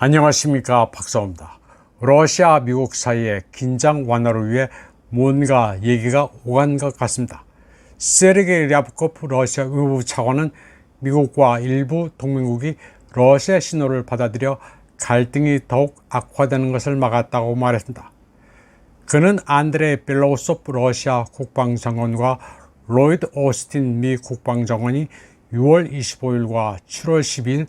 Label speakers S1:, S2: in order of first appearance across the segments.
S1: 안녕하십니까, 박사입니다. 러시아 미국 사이의 긴장 완화를 위해 뭔가 얘기가 오간 것 같습니다. 세르게이 랴브코프 러시아 외무부 차관은 미국과 일부 동맹국이 러시아 신호를 받아들여 갈등이 더욱 악화되는 것을 막았다고 말했습니다. 그는 안드레이 벨로우소프 러시아 국방장관과 로이드 오스틴 미 국방장관이 6월 25일과 7월 12일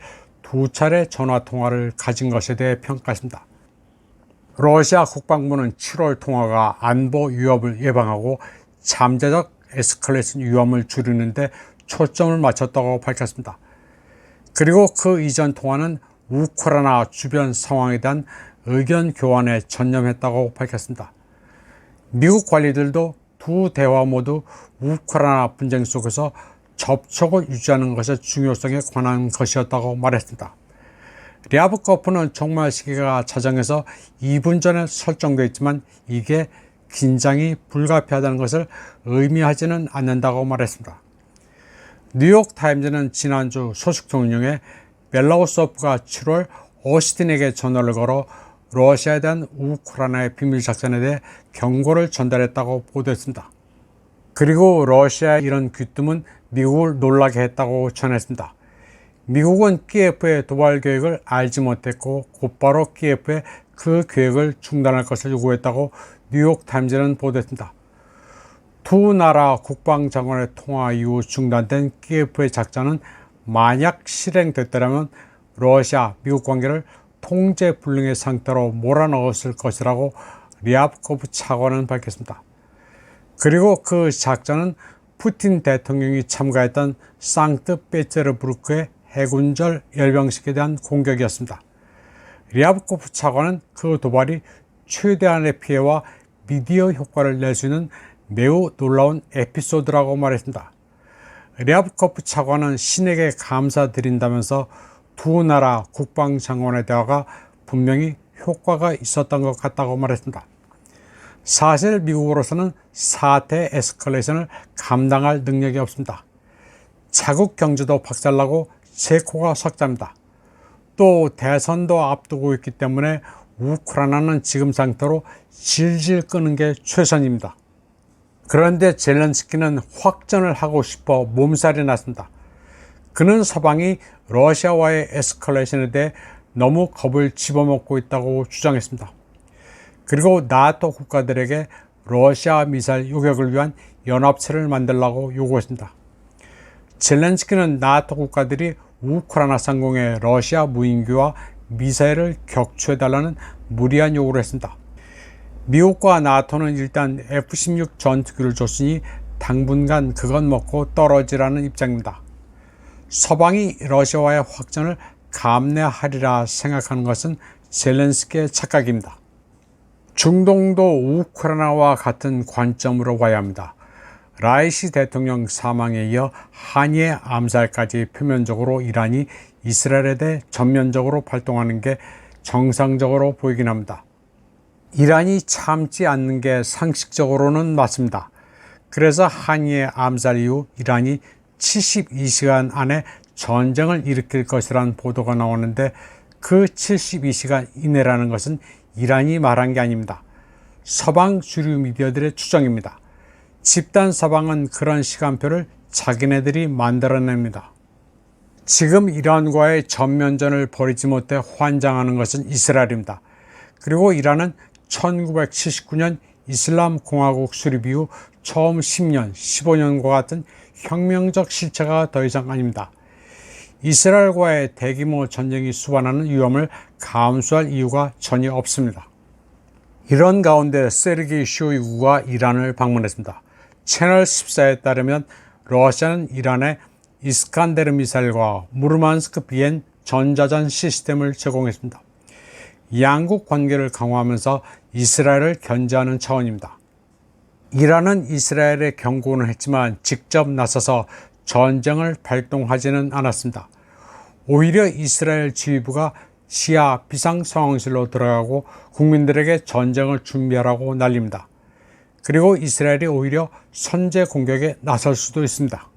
S1: 두 차례 전화통화를 가진 것에 대해 평가했습니다. 러시아 국방부는 7월 통화가 안보 위협을 예방하고 잠재적 에스컬레이션 위험을 줄이는 데 초점을 맞췄다고 밝혔습니다. 그리고 그 이전 통화는 우크라이나 주변 상황에 대한 의견 교환에 전념했다고 밝혔습니다. 미국 관리들도 두 대화 모두 우크라이나 분쟁 속에서 접촉을 유지하는 것의 중요성에 관한 것이었다고 말했습니다. 랴브코프는 종말 시기가 자정에서 2분 전에 설정되어 있지만 이게 긴장이 불가피하다는 것을 의미하지는 않는다고 말했습니다. 뉴욕타임즈는 지난주 소식통을 인용해 벨로우소프가 7월 오스틴에게 전화를 걸어 러시아에 대한 우크라이나의 비밀작전에 대해 경고를 전달했다고 보도했습니다. 그리고 러시아의 이런 귀뜸은 미국을 놀라게 했다고 전했습니다. 미국은 키예프의 도발 계획을 알지 못했고 곧바로 키예프에 그 계획을 중단할 것을 요구했다고 뉴욕타임즈는 보도했습니다. 두 나라 국방장관의 통화 이후 중단된 키예프의 작전은 만약 실행됐더라면 러시아, 미국 관계를 통제불능의 상태로 몰아넣었을 것이라고 랴브코프 차관은 밝혔습니다. 그리고 그 작전은 푸틴 대통령이 참가했던 상트페테르부르크의 해군절 열병식에 대한 공격이었습니다. 랴브코프 차관은 그 도발이 최대한의 피해와 미디어 효과를 낼 수 있는 매우 놀라운 에피소드라고 말했습니다. 랴브코프 차관은 신에게 감사드린다면서 두 나라 국방장관의 대화가 분명히 효과가 있었던 것 같다고 말했습니다. 사실 미국으로서는 사태 에스컬레이션을 감당할 능력이 없습니다. 자국 경제도 박살나고 제 코가 석자입니다. 또 대선도 앞두고 있기 때문에 우크라이나는 지금 상태로 질질 끄는 게 최선입니다. 그런데 젤렌스키는 확전을 하고 싶어 몸살이 났습니다. 그는 서방이 러시아와의 에스컬레이션에 대해 너무 겁을 집어먹고 있다고 주장했습니다. 그리고 나토 국가들에게 러시아 미사일 요격을 위한 연합체를 만들라고 요구했습니다. 젤렌스키는 나토 국가들이 우크라이나 상공에 러시아 무인기와 미사일을 격추해달라는 무리한 요구를 했습니다. 미국과 나토는 일단 F-16 전투기를 줬으니 당분간 그것 먹고 떨어지라는 입장입니다. 서방이 러시아와의 확전을 감내하리라 생각하는 것은 젤렌스키의 착각입니다. 중동도 우크라이나와 같은 관점으로 봐야 합니다. 라이시 대통령 사망에 이어 한이의 암살까지 표면적으로 이란이 이스라엘에 대해 전면적으로 발동하는 게 정상적으로 보이긴 합니다. 이란이 참지 않는 게 상식적으로는 맞습니다. 그래서 한이의 암살 이후 이란이 72시간 안에 전쟁을 일으킬 것이라는 보도가 나오는데 그 72시간 이내라는 것은 이란이 말한 게 아닙니다. 서방 주류 미디어들의 추정입니다. 집단 서방은 그런 시간표를 자기네들이 만들어냅니다. 지금 이란과의 전면전을 벌이지 못해 환장하는 것은 이스라엘입니다. 그리고 이란은 1979년 이슬람 공화국 수립 이후 처음 10년, 15년과 같은 혁명적 실체가 더 이상 아닙니다. 이스라엘과의 대규모 전쟁이 수반하는 위험을 감수할 이유가 전혀 없습니다. 이런 가운데 세르게이 쇼이구가 이란을 방문했습니다. 채널 14에 따르면 러시아는 이란에 이스칸데르 미사일과 무르만스크 비엔 전자전 시스템을 제공했습니다. 양국 관계를 강화하면서 이스라엘을 견제하는 차원입니다. 이란은 이스라엘에 경고는 했지만 직접 나서서 전쟁을 발동하지는 않았습니다. 오히려 이스라엘 지휘부가 시야 비상상황실로 들어가고 국민들에게 전쟁을 준비하라고 날립니다. 그리고 이스라엘이 오히려 선제 공격에 나설 수도 있습니다.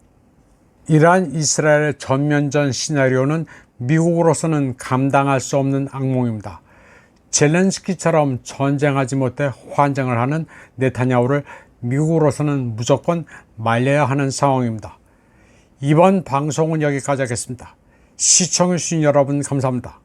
S1: 이란 이스라엘 전면전 시나리오는 미국으로서는 감당할 수 없는 악몽입니다. 젤렌스키처럼 전쟁하지 못해 환장을 하는 네타냐후를 미국으로서는 무조건 말려야 하는 상황입니다. 이번 방송은 여기까지 하겠습니다. 시청해주신 여러분 감사합니다.